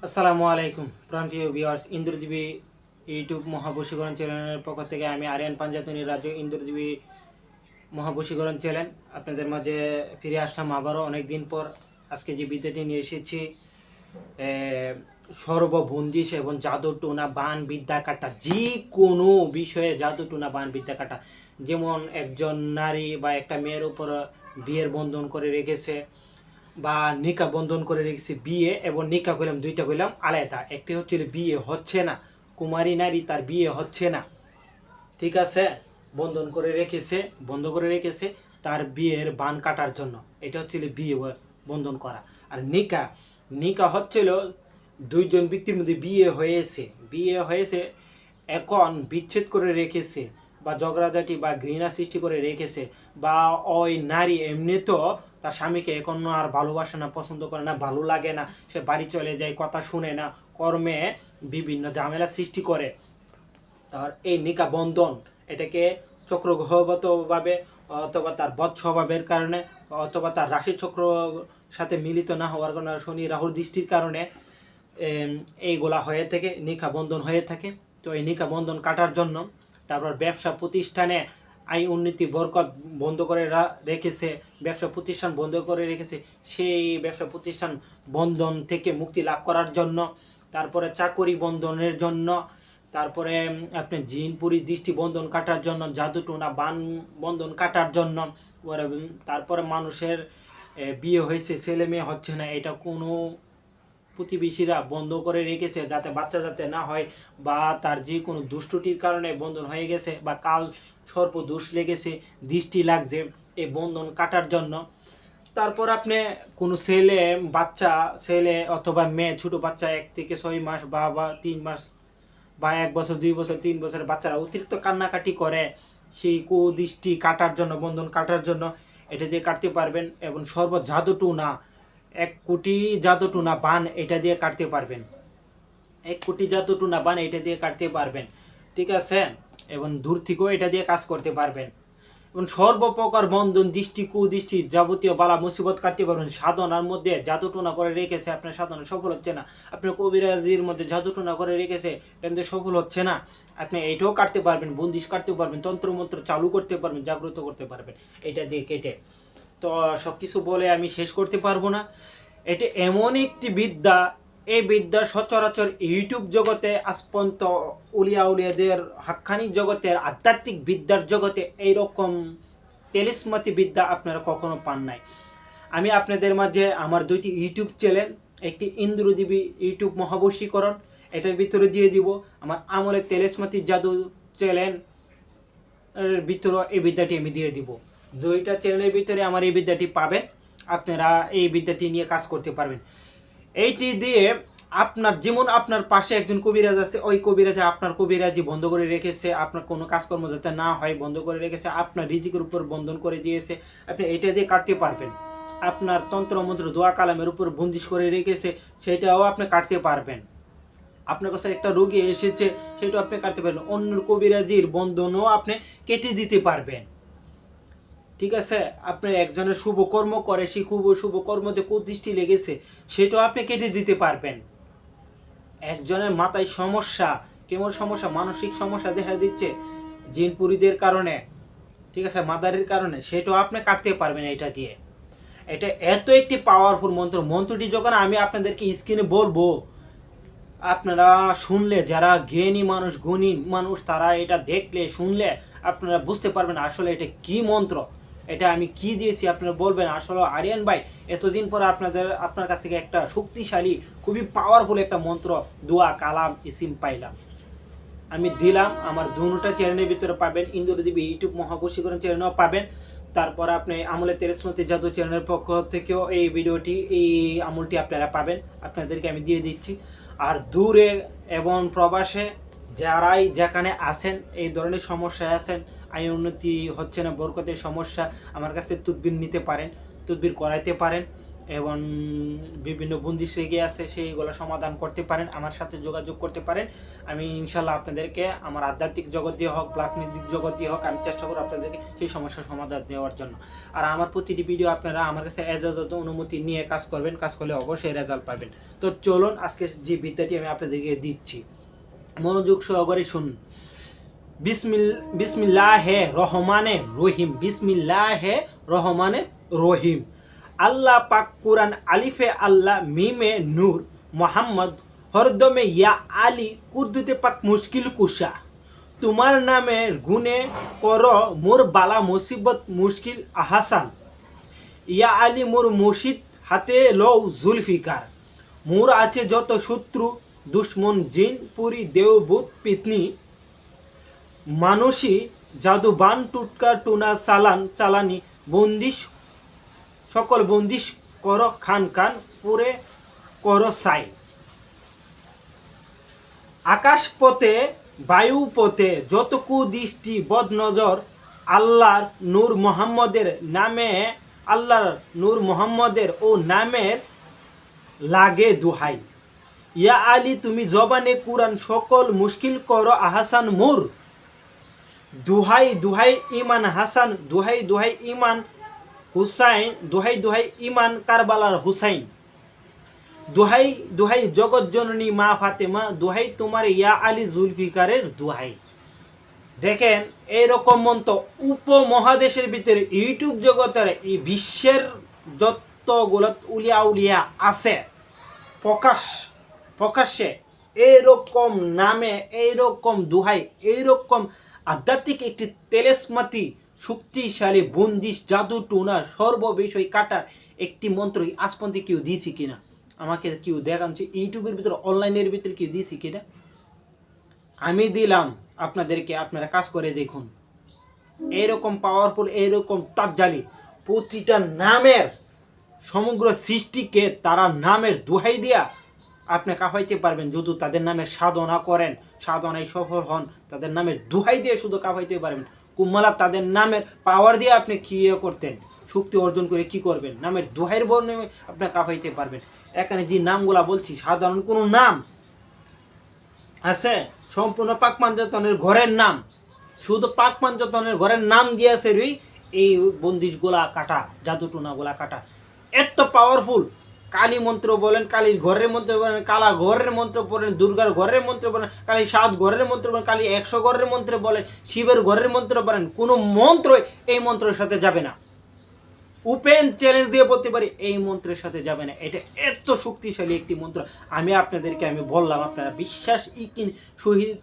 আসসালামু আলাইকুম প্রান্তীয় viewers, ইন্দ্রদেবী YouTube মহাবশীকরণ চ্যানেলের পক্ষ থেকে আমি আরিয়ান পাঞ্জাতনী রাজ্য ইন্দ্রদেবী মহাবশীকরণ চ্যানেল আপনাদের মাঝে ফিরে আসলাম আবারও অনেক দিন পর। আজকে যে বিদ্যাটি নিয়ে এসেছি সর্ববন্দিশ এবং জাদু টুনা বান বিদ্যা কাটা, যে কোনো বিষয়ে জাদু টুনা বান বিদ্যা কাটা। যেমন একজন নারী বা একটা মেয়ের উপর বিয়ের বন্ধন করে রেখেছে বা নিকা বন্ধন করে রেখেছে, বিয়ে এবং নিকা করলাম, দুইটা করলাম আলাদা। একটি হচ্ছে বিয়ে হচ্ছে না, কুমারী নারী তার বিয়ে হচ্ছে না, ঠিক আছে, বন্ধন করে রেখেছে, বন্ধ করে রেখেছে তার বিয়ের বান কাটার জন্য। এটা হচ্ছে বিয়ে বন্ধন করা। আর নিকা, নিকা হচ্ছিল দুইজন ব্যক্তির মধ্যে বিয়ে হয়েছে এখন বিচ্ছেদ করে রেখেছে বা ঝগড়াঝাটি বা ঘৃণা সৃষ্টি করে রেখেছে, বা ওই নারী এমনি তো তার স্বামীকে এখন আর ভালোবাসে না, পছন্দ করে না, ভালো লাগে না, সে বাড়ি চলে যায়, কথা শুনে না, কর্মে বিভিন্ন ঝামেলা সৃষ্টি করে। তার এই নিকা বন্ধন, এটাকে চক্রগ্রহগতভাবে অথবা তার বদ স্বভাবের কারণে অথবা তার রাশি চক্র সাথে মিলিত না হওয়ার কারণে, শনি রাহুর দৃষ্টির কারণে এইগুলা হয়ে থাকে, নিকা বন্ধন হয়ে থাকে। তো এই নিকা বন্ধন কাটার জন্য তারপর ব্যবসা প্রতিষ্ঠানে আয় উন্নতি বরকত বন্ধ করে রেখেছে, ব্যবসা প্রতিষ্ঠান বন্ধ করে রেখেছে, সেই ব্যবসা প্রতিষ্ঠান বন্ধন থেকে মুক্তি লাভ করার জন্য, তারপরে চাকরি বন্ধনের জন্য, তারপরে আপনি জিনপুরি দৃষ্টি বন্ধন কাটার জন্য, জাদুটোনা বান বন্ধন কাটার জন্য, তারপরে মানুষের বিয়ে হয়েছে ছেলে মেয়ে হচ্ছে না, এটা কোনো প্রতিবেশীরা বন্ধ করে রেখেছে যাতে বাচ্চা যাতে না হয়, বা তার যে কোনো দুষ্টটির কারণে বন্ধন হয়ে গেছে, বা কাল সর্প দোষ লেগেছে, দৃষ্টি লাগছে, এই বন্ধন কাটার জন্য। তারপর আপনি কোনো ছেলে বাচ্চা, ছেলে অথবা মেয়ে, ছোট বাচ্চা 1 থেকে 6 মাস বা 3 মাস বা 1 বছর 2 বছর 3 বছরের বাচ্চারা অতিরিক্ত কান্নাকাটি করে, সেই কুদৃষ্টি কাটার জন্য, বন্ধন কাটার জন্য এটা দিয়ে কাটতে পারবেন। এবং সর্ব জাদুটু না 1 কোটি জাদুটু না বান এটা দিয়ে কাটতে পারবেন, 1 কোটি জাদুটু না বান এটা দিয়ে কাটতে পারবেন, ঠিক আছে। এবং দূর থেকেও এটা দিয়ে কাজ করতে পারবেন এবং সর্বপ্রকার বন্ধন দৃষ্টি কুদৃষ্টি যাবতীয় বালা মুসিবত কাটতে পারবেন। সাধনার মধ্যে জাদুটোনা করে রেখেছে, আপনার সাধনা সফল হচ্ছে না, আপনার কবিরাজির মধ্যে জাদুটোনা করে রেখেছে, কিন্তু সফল হচ্ছে না, আপনি এইটাও কাটতে পারবেন, বন্দিশ কাটতে পারবেন, তন্ত্রমন্ত্র চালু করতে পারবেন, জাগ্রত করতে পারবেন এটা দিয়ে কেটে। তো সব কিছু বলে আমি শেষ করতে পারবো না। এটি এমন একটি বিদ্যা, এই বিদ্যা সচরাচর ইউটিউব জগতে আজ পর্যন্ত উলিয়াদের হাক্কানি জগতের আধ্যাত্মিক বিদ্যার জগতে এইরকম তেলিসমাতি বিদ্যা আপনারা কখনো পান নাই। আমি আপনাদের মাঝে আমার 2টি ইউটিউব চ্যানেল, একটি ইন্দ্রদেবী ইউটিউব মহাবশীকরণ, এটার ভিতরে দিয়ে দিব আমার আমলের তেলিসমাতি জাদু চ্যানেল এর ভিতরে এই বিদ্যাটি আমি দিয়ে দিব। 2টা চ্যানেলের ভিতরে আমার এই বিদ্যাটি পাবেন, আপনারা এই বিদ্যাটি নিয়ে কাজ করতে পারবেন। এইটি দিয়ে আপনার যেমন আপনার পাশে একজন কবিরাজ আছে, ওই কবিরাজ আপনার কবিরাজি বন্ধ করে রেখেছে, আপনার কোনো কাজকর্ম যাতে না হয় বন্ধ করে রেখেছে, আপনার রিজিকের উপর বন্ধন করে দিয়েছে, আপনি এটা দিয়ে কাটতে পারবেন। আপনার তন্ত্রমন্ত্র দোয়া কালামের উপর বন্দিশ করে রেখেছে, সেটাও আপনি কাটতে পারবেন। আপনার কাছে একটা রোগী এসেছে, সেটাও আপনি কাটতে পারবেন। অন্য কবিরাজির বন্ধনও আপনি কেটে দিতে পারবেন, ঠিক আছে। আপনি একজনের শুভ কর্ম করে, সেই শুভ কর্মতে কুদৃষ্টি লেগেছে, সেটাও আপনি কেটে দিতে পারবেন। একজনের মাথায় সমস্যা, কেমন সমস্যা, মানসিক সমস্যা দেখা দিচ্ছে জিনপুরীদের কারণে, ঠিক আছে, মাদারির কারণে, সেটাও আপনি কাটতে পারবেন এটা দিয়ে। এটা এত একটি পাওয়ারফুল মন্ত্র। মন্ত্রটি যখন আমি আপনাদেরকে স্ক্রিনে বলবো, আপনারা শুনলে, যারা জ্ঞানী মানুষ, গুণী মানুষ, তারা এটা দেখলে শুনলে আপনারা বুঝতে পারবেন আসলে এটা কি মন্ত্র, এটা আমি কি দিয়েছি। আপনারা বলবেন আসলে আরিয়ান ভাই এতদিন পর আপনার কাছ থেকে একটা শক্তিশালী, খুবই পাওয়ারফুল একটা মন্ত্র, দোয়া কালাম ইসিম পাইলাম, আমি দিলাম। আমার 2টা চ্যানেলের ভিতরে পাবেন, ইন্দ্রদেবী ইউটিউব মহাবশীকরণ চ্যানেলও পাবেন। তারপর আপনি আমলের তেরেসমতি জাদু চ্যানেলের পক্ষ থেকেও এই ভিডিওটি, এই আমলটি আপনারা পাবেন, আপনাদেরকে আমি দিয়ে দিচ্ছি। আর দূরে এবং প্রবাসে যারাই যেখানে আছেন, এই ধরনের সমস্যায় আছেন, আয় উন্নতি হচ্ছে না, বরকতের সমস্যা, আমার কাছে তুদবির নিতে পারেন, তুদবির করাইতে পারেন। এবং বিভিন্ন বন্দিশ রেগে আছে সেইগুলো সমাধান করতে পারেন, আমার সাথে যোগাযোগ করতে পারেন। আমি ইনশাল্লাহ আপনাদেরকে আমার আধ্যাত্মিক জগৎ দিয়ে হোক, ব্ল্যাক ম্যাজিক জগৎ দিয়ে হোক, আমি চেষ্টা করব আপনাদেরকে সেই সমস্যার সমাধান দেওয়ার জন্য। আর আমার প্রতিটি ভিডিও আপনারা আমার কাছে এজাজত অনুমতি নিয়ে কাজ করবেন, কাজ করলে অবশ্যই রেজাল্ট পাবেন। তো চলুন আজকে যে বিদ্যাটি আমি আপনাদেরকে দিচ্ছি, মনোযোগ সহকারে শুনুন। বিসমিল্লাহে রহমানে রহিম, বিসমিল্লাহে রহমানে রহিম। আল্লাহ পাক কুরআন আলিফে আল্লাহ মিমে নূর মোহাম্মদ হরদমে ইয়া আলী কুর্দুতে পাক মুশকিল কুশা। তোমার নামের গুণে কর মোর বালা মুসিবত মুশকিল আহাসান। ইয়া আলী মোর মুর্শিদ হাতে লও জুলফিকার। মোর আছে যত শত্রু দুশ্মন জিন পুরি দেওভূত পিতনি। মানুষই জাদু বান টুটকা টুনা চালান চালানি বন্দিশ সকল বন্দিশ কর খান খান পুরে কর সাই। আকাশ পথে বায়ু পথে যত কুদৃষ্টি বদনজর আল্লাহর নূর মোহাম্মদের নামে, আল্লাহর নূর মোহাম্মদের ও নামের লাগে দুহাই। ইয়া আলী তুমি জবানে কুরআন সকল মুশকিল করো আহাসান মোর। দুহাই দুহাই ইমান হাসান, দুহাই দুহাই ইমান হুসাইন, দুহাই দুহাই ইমান কারবালার হুসাইন। দুহাই দুহাই জগৎ জননী মা ফাতেমা, দুহাই তোমার ইয়া আলী জুলফিকারের দুহাই। দেখেন এইরকম মন্ত্র উপমহাদেশের ভিতরে ইউটিউব জগতের এই বিশ্বের যতগুলো উলিয়া উলিয়া আছে প্রকাশ্যে এইরকম নামে, এইরকম দুহাই, এইরকম আধ্যাত্মিক একটি তেলেসমাতি শক্তিশালী বন্দিশ জাদু টুনা সর্ববিষয় কাটার একটি মন্ত্রই আজ পর্যন্ত কেউ দিয়েছি কিনা আমাকে কেউ দেখান, ইউটিউবের ভিতরে অনলাইনের ভিতরে কেউ দিয়েছি কিনা। আমি দিলাম আপনাদেরকে, আপনারা কাজ করে দেখুন। এইরকম পাওয়ারফুল, এইরকম তাজ্জালি প্রতিটা নামের সমগ্র সৃষ্টিকে তারা নামের দোহাই দিয়া আপনি কাফাইতে পারবেন। যদি তাদের নামের সাধনা করেন, সাধনায় সফল হন, তাদের নামের দোহাই দিয়ে শুধু কাফাইতে পারবেন। কুম্মালা তাদের নামের পাওয়ার দিয়ে আপনি কি করতেন, শক্তি অর্জন করে কি করবেন, নামের দোহাইয়ের বর্ণে আপনি কাফাইতে পারবেন। এখানে যে নামগুলা বলছি সাধারণ কোনো নাম আছে, সম্পূর্ণ পাক পাঞ্জাতনের ঘরের নাম, শুধু পাক পাঞ্জাতনের ঘরের নাম দিয়েছে এই বন্দিশগুলা কাটা, জাদুটুনাগুলা কাটা। এত পাওয়ারফুল। কালী মন্ত্র বলেন, কালীর ঘরের মন্ত্র বলেন, কালা ঘরের মন্ত্র বলেন, দুর্গার ঘরের মন্ত্র বলেন, কালী 7 ঘরের মন্ত্র বলেন, কালী 100 ঘরের মন্ত্র বলেন, শিবের ঘরের মন্ত্র বলেন, কোনো মন্ত্র এই মন্ত্রের সাথে যাবে না। ওপেন চ্যালেঞ্জ দিয়ে বলতে পারি এই মন্ত্রের সাথে যাবে না। এটা এত শক্তিশালী একটি মন্ত্র। আমি আপনাদেরকে বললাম, আপনারা বিশ্বাস ইকিন শহীদ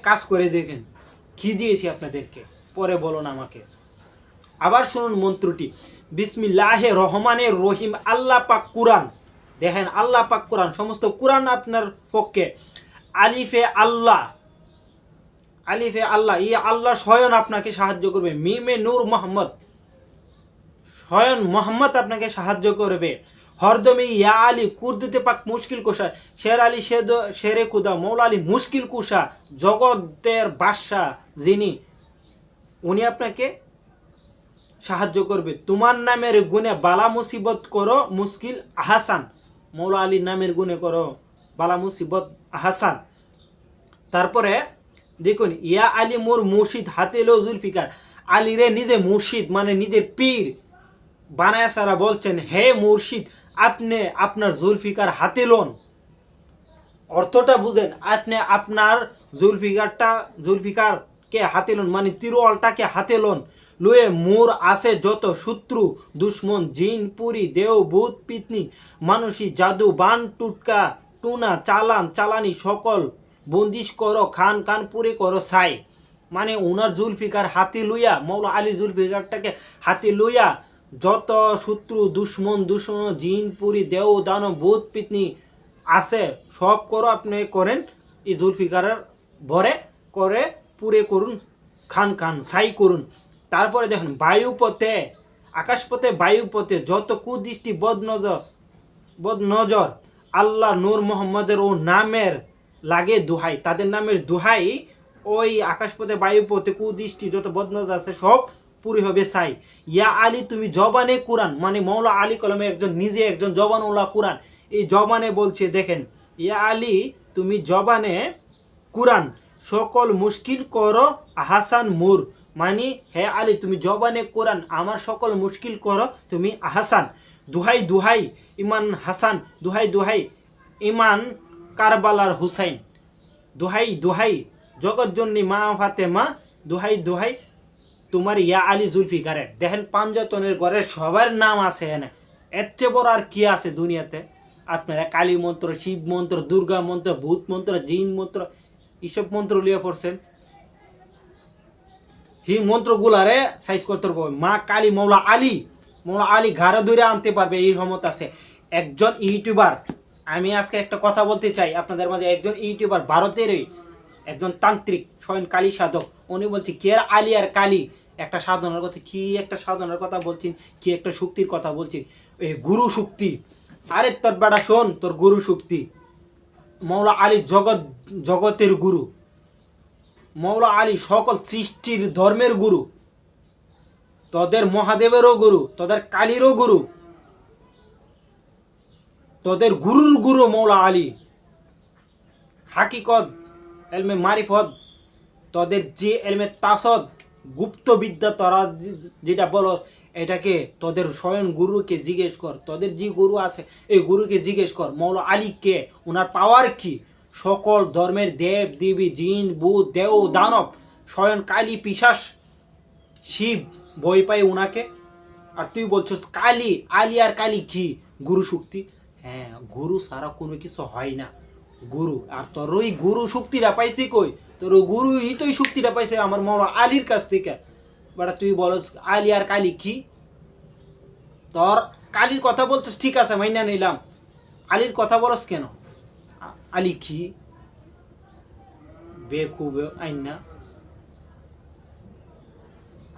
কাজ করে দেখেন। কি দিয়েছি আপনাদেরকে পরে বলুন আমাকে। আবার শুনুন মন্ত্রটি, বিসমিল্লাহে রহমানের রহিম। আল্লাহ পাক কুরআন, দেখেন আল্লাহ পাক কুরআন, সমস্ত কুরআন আপনার পক্ষে। আলিফে আল্লাহ, আলিফে আল্লাহ, এই আল্লাহ স্বয়ং আপনাকে সাহায্য করবে। মিমে নূর মোহাম্মদ, স্বয়ং মোহাম্মদ আপনাকে সাহায্য করবে। হরদমে ইয়া আলী কুর্দুতে পাক মুশকিল কুশা, শের আলী শেরে কুদা মৌলা আলী মুশকিল কুশা, জগতের বাদশাহ যিনি, উনি আপনাকে সাহায্য করবে। তোমার নামের গুণে বালা মুসিবত করো মুশকিল আহাসান, মৌলা আলীর নামের গুণে করো বালা মুসিবত আহাসান। তারপরে দেখুন, ইয়া আলী মোর মুর্শিদ হাতে লো জুলফিকার। আলীরে নিজে মুর্শিদ মানে নিজের পীর বানায় সারা বলছেন, হে মুর্শিদ আপনি আপনার জুলফিকার হাতে লোন। অর্থটা বুঝেন, আপনি আপনার জুলফিকারকে হাতে লোন মানে তিরওয়ালটাকে হাতে লোন। লুয়ে মোর আছে যত শত্রু দুশ্মন জিন পুরি দেও ভূত পিতনি মানুষই জাদু বান টুটকা টুনা চালান চালানি সকল বন্দিশ করো খান খান পুরি করো সাই। মানে ওনার জুলফিকার হাতে লইয়া, মৌলা আলীর জুলফিকারটাকে হাতে লইয়া যত শত্রু দুশ্মন জিন পুরি দেও দানব ভূত পিতনি আছে সব করো আপনি করেন এই জুলফিকারের ভরে করে পুরে করুন, খান খান সাই করুন। তারপরে দেখুন, বায়ুপথে আকাশপথে বায়ুপথে যত কুদৃষ্টি বদনজর আল্লাহ নূর মোহাম্মদের ও নামের লাগে দোহাই, তাদের নামের দোহাই ওই আকাশপথে বায়ুপথে কুদৃষ্টি যত বদনজর আছে সব পুরি হবে সাই। ইয়া আলী তুমি জবানে কোরআন, মানে মৌলা আলী কলমে একজন নিজে একজন জবানুল্লাহ কোরআন, এই জবানে বলছে দেখেন, ইয়া আলী তুমি জবানে কোরআন, সকল মুশকিল করো আহসান মুর, মানে হে আলী তুমি জবানে কোরআন, আমার সকল মুশকিল করো তুমি আহসান। দুহাই দুহাই ইমান হাসান, দুহাই দুহাই ইমান কারবালার হুসাইন, দুহাই দুহাই জগৎজননী মা ফাতেমা, দুহাই দুহাই তোমার ইয়া আলী জুলফিকারের। দেখেন পাঞ্জাতনের ঘরের সবার নাম আছে এনে, এর চেয়ে বড় আর কি আছে দুনিয়াতে? আপনারা কালী মন্ত্র, শিব মন্ত্র, দুর্গা মন্ত্র, ভূত মন্ত্র, জিন মন্ত্র, এইসব মন্ত্র লিয়ে পড়ছেন। এই মন্ত্রগুলারে সাইজ করতে পারবে মা কালী, মৌলা আলী ঘাড়ে ধরে আনতে পারবে, এই ক্ষমতা আছে। একজন ইউটিউবার, আমি আজকে একটা কথা বলতে চাই আপনাদের মাঝে, একজন ইউটিউবার ভারতেরই একজন তান্ত্রিক স্বয়ং কালী সাধক, উনি বলছি কে আলী আর কালী একটা সাধনার কথা, কি একটা সাধনার কথা বলছেন, কি একটা শক্তির কথা বলছেন, এই গুরু শক্তি। আরে তোর বেটা শোন, তোর গুরু শক্তি মৌলা আলী জগতের গুরু, মৌলা আলী সকল সৃষ্টির ধর্মের গুরু, তোদের মহাদেবেরও গুরু, তোদের কালীরও গুরু, তোদের গুরুর গুরু মৌলা আলী। হাকিকত এলমে মারিফত, তোদের যে এলমে তাসদ গুপ্ত বিদ্যা তোরা যেটা বলস, এটাকে তোদের স্বয়ং গুরুকে জিজ্ঞেস কর, তোদের যে গুরু আছে এই গুরুকে জিজ্ঞেস কর মৌলা আলী কে, ওনার পাওয়ার কি। সকল ধর্মের দেব দেবী, জিন ভূত দেব দানব, স্বয়ং কালী পিশাচ শিব ভয় পায় ওনাকে, আর তুই বলছিস কালী, আলী আর কালী কি গুরু শক্তি? হ্যাঁ, গুরু ছাড়া কোনো কিছু হয় না, গুরু। আর তোর ওই গুরু শক্তিটা পাইছি কই? তোর ওই গুরুই তো শক্তিটা পাইছে আমার মৌলা আলীর কাছ থেকে। বাট তুই বলস আলী আর কালী কি? তোর কালীর কথা বলছিস ঠিক আছে, মাইনা নিলাম, আলীর কথা বলস কেন? আলী কি বেকুব আইন না,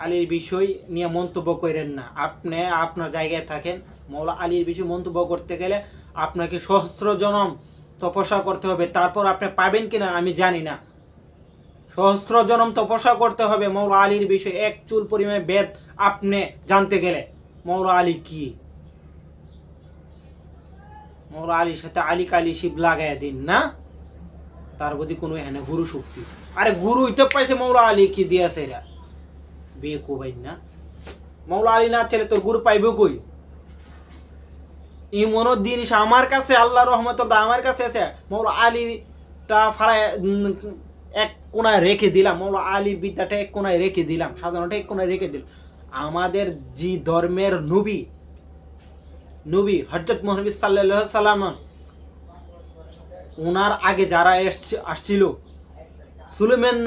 আলীর বিষয় নিয়ে মন্তব্য করেন না। আপনি আপনার জায়গায় থাকেন, মৌলা আলীর বিষয়ে মন্তব্য করতে গেলে আপনাকে সহস্র জনম তপস্যা করতে হবে, তারপর আপনি পাবেন কিনা আমি জানি না। সহস্র জনম তপস্যা করতে হবে মৌলা আলীর বিষয়ে, এক চুল পরিমাণে বেদ আপনি জানতে গেলে। মৌলা আলী কি? মৌলা আলীর সাথে আলী কালী শিব লাগাই দিন না, তার প্রতি কোনো এখানে গুরু শক্তি। আরে গুরুই তো পাইছে মৌলা আলী কি দিয়েছে এরা, বিয়ে কোবাই না। মৌলা আলী না ছেলে তোর গুরু পাইবে কই? এমন জিনিস আমার কাছে আল্লাহ রহমত আমার কাছে আছে, মৌলা আলীটা ফাড়ায় এক কোনায় রেখে দিলাম, মৌলা আলীর বিদ্যাটা এক কোনায় রেখে দিলাম, সাধনাটা এক কোনায় রেখে দিলাম। আমাদের যে ধর্মের নবী হযরত মুহাম্মদ সাল্লাল্লাহু আলাইহি সাল্লাম, ওনার আগে যারা আসছিল, সুলেমান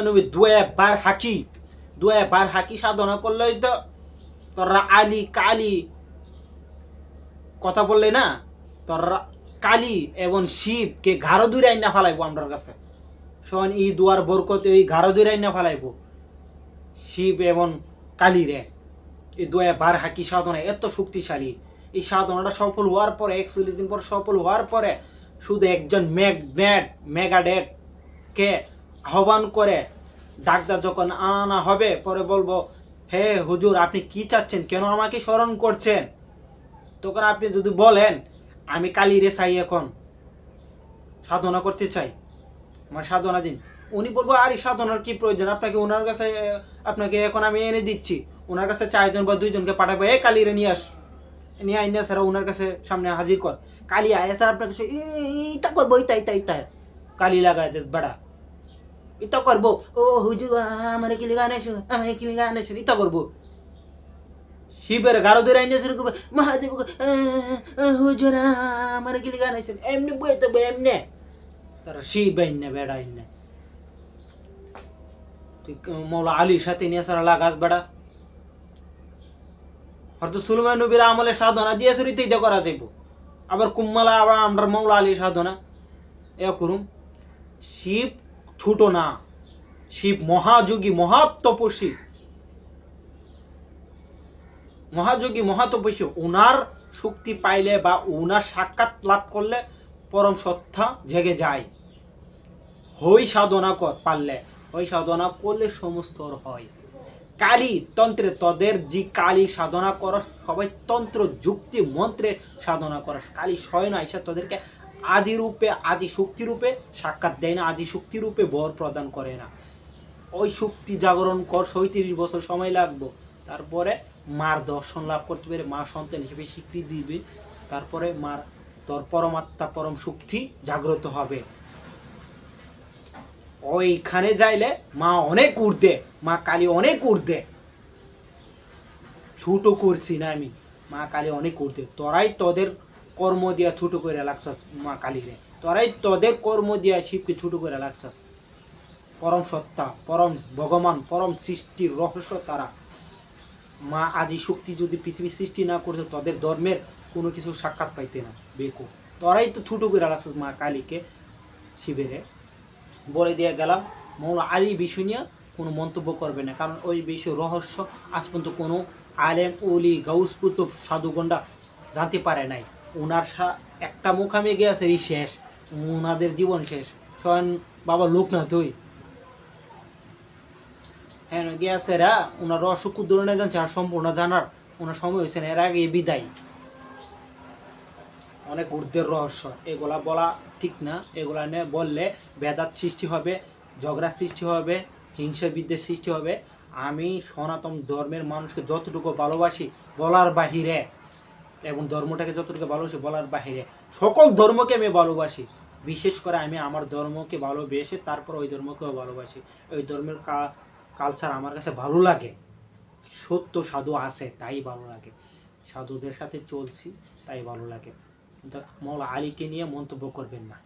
নবী দুয়াবার হাকি সাধনা করলেই তো তোরা আলী কালী কথা বললে না, তোরা কালী এবং শিবকে ঘাড়ো দূরে আইনা ফালাইবো আমরার কাছে। শোন, এই দুয়ার বরকতে এই ঘাড়ো দূরে আইনা ফালাইবো শিব এবং কালী রে। এই দুয়াবার হাকি সাধনা এত শক্তিশালী, এই সাধনাটা সফল হওয়ার পরে 41 দিন পর সফল হওয়ার পরে শুধু একজন মেগাডেট কে আহ্বান করে ডাকদা যখন আনা হবে, পরে বলবো হে হুজুর আপনি কি চাচ্ছেন, কেন আমাকে স্মরণ করছেন? তখন আপনি যদি বলেন আমি কালী রে চাই, এখন সাধনা করতে চাই, আমার সাধনা দিন, উনি বলবো আরে সাধনার কি প্রয়োজন, আপনাকে ওনার কাছে আপনাকে এখন আমি এনে দিচ্ছি, ওনার কাছে 4 জন বা 2 জনকে পাঠাবো, এই কালী রে নিয়ে আস, নিয়ে আইনা স্যার ওনার কাছে সামনে হাজির কর, কালী আয় স্যার আপনার কাছে এইটা করবো, এইটাই কালী লাগায় দেশ বেড়া, এটা করবো, ও হুজুর আমার কি লিগা আনেছেন, আমার কি লিগা আনেছেন, এটা করবো। শিবের গারো ধরে আইনে শুরু করবে, মহাদেব হুজুর আমার কি লিগা আনেছেন, এমনি বই তো এমনি তারা শিব আইনে বেড়া আইনে। ঠিক মৌলা আলীর সাথে নিয়ে সারা লাগাস বেড়া, হয়তো সুলেমান নবীর আমলে সাধনা দিয়ে শুরুতে এটা করা যাইব, আবার কুম্মালা আবার আমরা মৌলা আলীর সাধনা এ করুম। শিব ছোট না, শিব মহাযোগী মহাতপস্বী, ওনার শক্তি পাইলে বা ওনার সাক্ষাৎ লাভ করলে পরম সত্তা জেগে যায়। হই সাধনা কর পারলে, ওই সাধনা করলে সমস্ত হয়। কালী তন্ত্রে তোদের যে কালী সাধনা করস সবাই তন্ত্র যুক্তি মন্ত্রে সাধনা করস, কালী স্বয়ং আইসা তোদেরকে আদি রূপে আদি শক্তি রূপে সাক্ষাৎ দেয় না, আদি শক্তি রূপে বর প্রদান করে না। ওই শক্তি জাগরণ কর, 37 বছর সময় লাগবে, তারপরে মার দর্শন লাভ করতে পেরে মা সন্তান হিসেবে স্বীকৃতি দিবে, তারপরে মার তোর পরমাত্মা পরম শক্তি জাগ্রত হবে। ওইখানে যাইলে মা অনেক ঊর্ধ্বে, মা কালী অনেক ঊর্ধ্বে, ছোট করছি না আমি, মা কালী অনেক ঊর্ধ্বে। তোরাই তোদের কর্ম দিয়া ছোট করে লাগছ মা কালীরে, তোরাই তোদের কর্ম দিয়া শিবকে ছোট করে লাগছ। পরম সত্তা, পরম ভগবান, পরম সৃষ্টির রহস্য তারা। মা আদি শক্তি যদি পৃথিবী সৃষ্টি না করতো তোদের ধর্মের কোনো কিছু সাক্ষাৎ পাইতে না বেকু। তোরাই তো ছোট করে লাগছ মা কালীকে, শিবেরে। বলে দিয়ে গেলাম, মৌলা আলী বিষয় নিয়ে কোনো মন্তব্য করবে না, কারণ ওই বিষয় রহস্য আজ পর্যন্ত কোনো আলেম ওলি গাউস কুতুব সাধুগণ্ডা জানতে পারে নাই। ওনার একটা মুখামে গিয়েছে এই শেষ, ওনাদের জীবন শেষ। স্বয়ং বাবা লোকনাথ ওই হ্যাঁ গিয়েছে রা, ওনার রহস্য কুদ্দুরণে জানছে, আর সম্পূর্ণ জানার ওনার সময় হয়েছে না, এর আগে বিদায়। অনেক ঊর্ধ্বের রহস্য, এগুলা বলা ঠিক না। এগুলা নিয়ে বললে বেদাত সৃষ্টি হবে, ঝগড়া সৃষ্টি হবে, হিংসা বিদ্বেষ সৃষ্টি হবে। আমি সনাতন ধর্মের মানুষকে যতটুকু ভালোবাসি বলার বাহিরে, এবং ধর্মটাকে যতটুকু ভালোবাসি বলার বাহিরে, সকল ধর্মকে আমি ভালোবাসি। বিশেষ করে আমি আমার ধর্মকে ভালোবেসে তারপর ওই ধর্মকেও ভালোবাসি। ওই ধর্মের কালচার আমার কাছে ভালো লাগে, সত্য সাধু আছে তাই ভালো লাগে, সাধুদের সাথে চলছি তাই ভালো লাগে। কিন্তু মৌলা আলীকে নিয়ে মন্তব্য করবেন না।